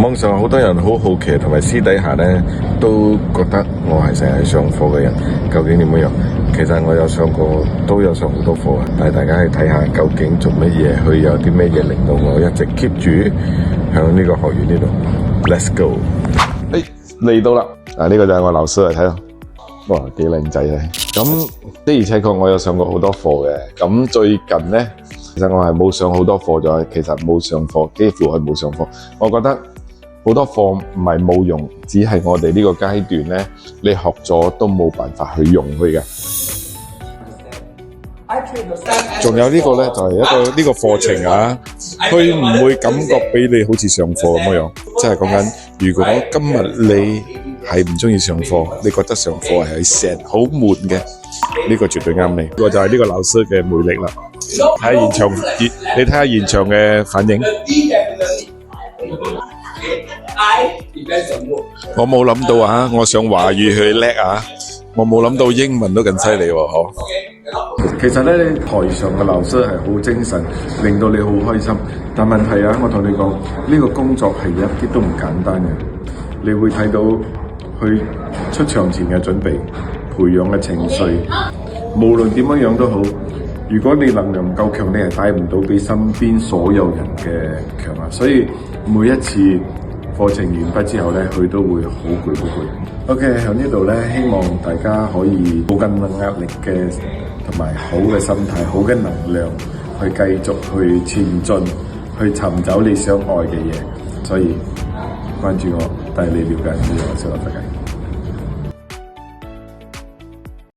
網上好多人好好奇，同埋私底下咧都覺得我係成日上課嘅人，究竟點樣？其實我有上過，都有上好多課嘅，但係大家去睇下究竟做乜嘢，佢有啲乜嘢令到我一直 keep 住響呢個學院呢度。Let's go！ 嚟到啦，呢個就係我老師嚟睇咯。哇，幾靚仔啊！咁的而且確我有上過好多課嘅。咁最近咧，其實我係冇上好多課咗，其實冇上課，幾乎係冇上課。我覺得好多課唔係冇用，只係我哋呢個階段咧，你學咗都冇辦法去用佢嘅。仲有呢個咧，就係一個呢個課程啊，佢唔會感覺俾你好似上課咁樣，即係講緊，如果今日你係唔中意上課，你覺得上課係成好悶嘅，呢個絕對啱你。呢個就係呢個老師嘅魅力啦。睇下現場，你睇下現場嘅反應。我冇諗到啊，我上華語去叻啊，我冇諗到英文都咁犀利喎，嗬。其實咧，你台上嘅老師係好精神，令到你好開心。但問題啊，我同你講，呢個工作係一啲都唔簡單嘅。你會睇到去出場前嘅準備，培養嘅情緒，無論點樣都好。如果你能量唔夠強，你係帶唔到俾身邊所有人嘅強啊。所以每一次課程完畢之後咧，佢都會好攰好攰。OK， 喺呢度咧，希望大家可以冇咁大壓力嘅，同埋好嘅心態、好嘅能量去繼續去前進，去尋找你想愛嘅嘢。所以關注我，帶你了解呢個小學世界。